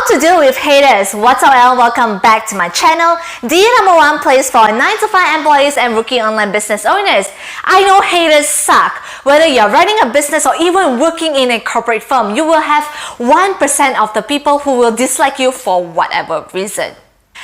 to deal with haters. What's up and welcome back to my channel, the #1 place for 9-to-5 employees and rookie online business owners. I know haters suck. Whether you're running a business or even working in a corporate firm, you will have 1% of the people who will dislike you for whatever reason.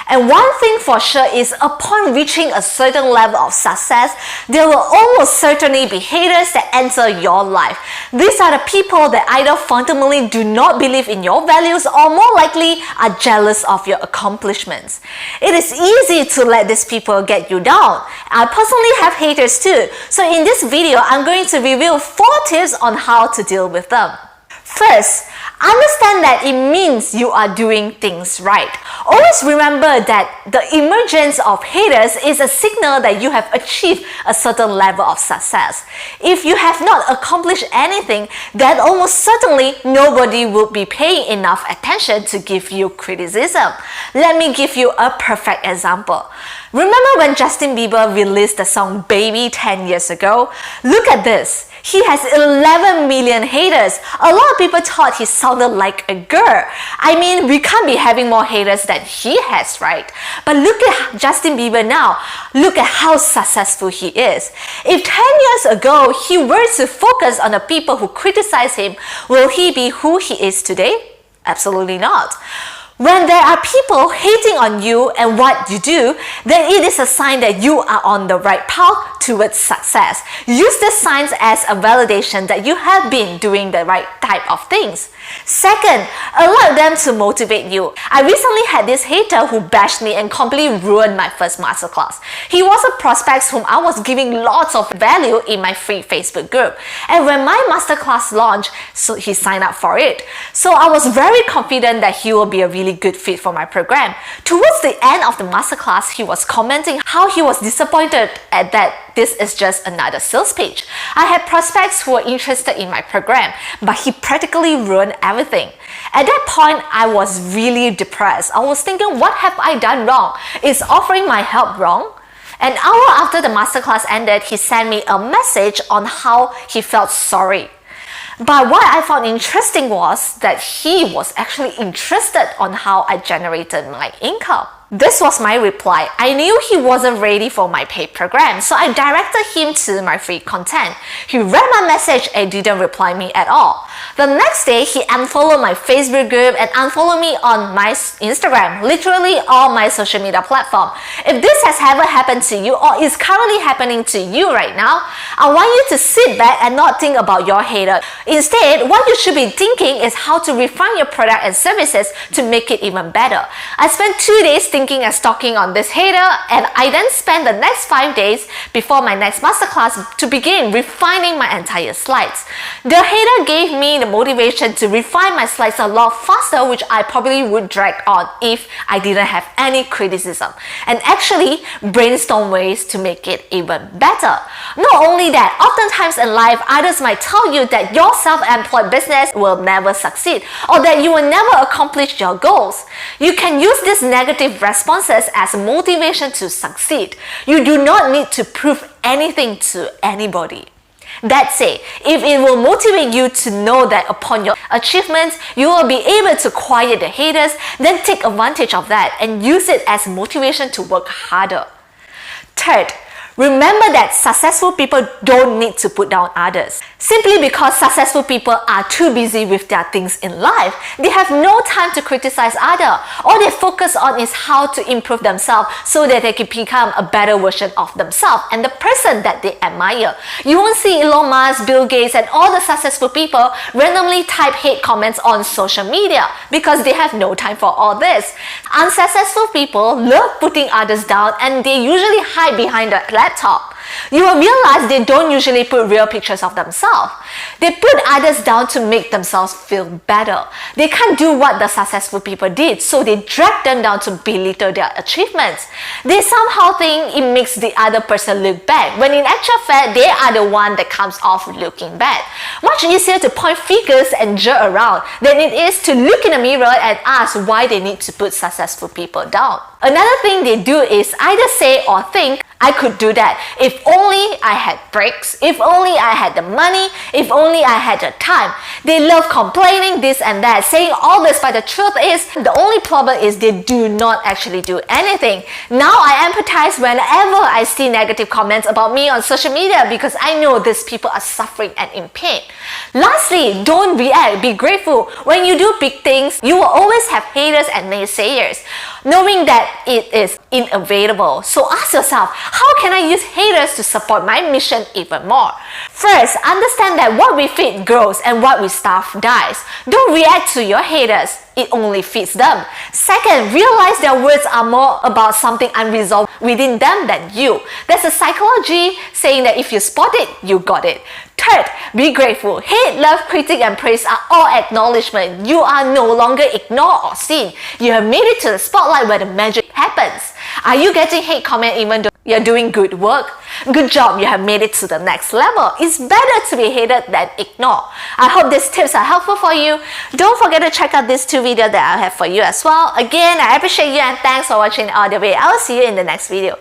And one thing for sure is upon reaching a certain level of success, there will almost certainly be haters that enter your life. These are the people that either fundamentally do not believe in your values or more likely are jealous of your accomplishments. It is easy to let these people get you down. I personally have haters too. So in this video, I'm going to reveal 4 tips on how to deal with them. First, understand that it means you are doing things right. Always remember that the emergence of haters is a signal that you have achieved a certain level of success. If you have not accomplished anything, then almost certainly nobody will be paying enough attention to give you criticism. Let me give you a perfect example. Remember when Justin Bieber released the song Baby 10 years ago? Look at this. He has 11 million haters. A lot of people thought he sounded like a girl. I mean, we can't be having more haters than he has, right? But look at Justin Bieber now. Look at how successful he is. If 10 years ago he were to focus on the people who criticize him, will he be who he is today? Absolutely not. When there are people hating on you and what you do, then it is a sign that you are on the right path towards success. Use these signs as a validation that you have been doing the right type of things. Second, allow them to motivate you. I recently had this hater who bashed me and completely ruined my first masterclass. He was a prospect whom I was giving lots of value in my free Facebook group. And when my masterclass launched, so he signed up for it. So I was very confident that he will be a really good fit for my program. Towards the end of the masterclass, he was commenting how he was disappointed at that this is just another sales page. I had prospects who were interested in my program, but he practically ruined everything. At that point, I was really depressed. I was thinking, what have I done wrong? Is offering my help wrong? An hour after the masterclass ended, he sent me a message on how he felt sorry. But what I found interesting was that he was actually interested on how I generated my income. This was my reply. I knew he wasn't ready for my paid program, so I directed him to my free content. He read my message and didn't reply me at all. The next day, he unfollowed my Facebook group and unfollowed me on my Instagram, literally all my social media platforms. If this has ever happened to you or is currently happening to you right now, I want you to sit back and not think about your hater. Instead, what you should be thinking is how to refine your product and services to make it even better. I spent 2 days thinking and stalking on this hater, and I then spent the next 5 days before my next masterclass to begin refining my entire slides. The hater gave me the motivation to refine my slides a lot faster, which I probably would drag on if I didn't have any criticism, and actually brainstorm ways to make it even better. Not only that, oftentimes in life, others might tell you that your self-employed business will never succeed or that you will never accomplish your goals. You can use these negative responses as motivation to succeed. You do not need to prove anything to anybody. That said, if it will motivate you to know that upon your achievements, you will be able to quiet the haters, then take advantage of that and use it as motivation to work harder. Third, remember that successful people don't need to put down others. Simply because successful people are too busy with their things in life, they have no time to criticize others. All they focus on is how to improve themselves so that they can become a better version of themselves and the person that they admire. You won't see Elon Musk, Bill Gates, and all the successful people randomly type hate comments on social media because they have no time for all this. Unsuccessful people love putting others down and they usually hide behind the laptop. You will realize they don't usually put real pictures of themselves. They put others down to make themselves feel better. They can't do what the successful people did, so they drag them down to belittle their achievements. They somehow think it makes the other person look bad, when in actual fact, they are the one that comes off looking bad. Much easier to point fingers and jerk around than it is to look in the mirror and ask why they need to put successful people down. Another thing they do is either say or think, I could do that. If only I had breaks, if only I had the money, if only I had the time. They love complaining this and that, saying all this, but the truth is, the only problem is they do not actually do anything. Now I empathize whenever I see negative comments about me on social media because I know these people are suffering and in pain. Lastly, don't react, be grateful. When you do big things, you will always have haters and naysayers, knowing that it is inevitable. So ask yourself, how can I use haters to support my mission even more? First, understand that what we feed grows and what we starve dies. Don't react to your haters. It only feeds them. Second, realize their words are more about something unresolved within them than you. There's a psychology saying that if you spot it, you got it. Third, be grateful. Hate, love, critic, and praise are all acknowledgement. You are no longer ignored or seen. You have made it to the spotlight where the magic happens. Are you getting hate comment even though you're doing good work? Good job, you have made it to the next level. It's better to be hated than ignored. I hope these tips are helpful for you. Don't forget to check out these 2 videos that I have for you as well. Again, I appreciate you and thanks for watching all the way. I will see you in the next video.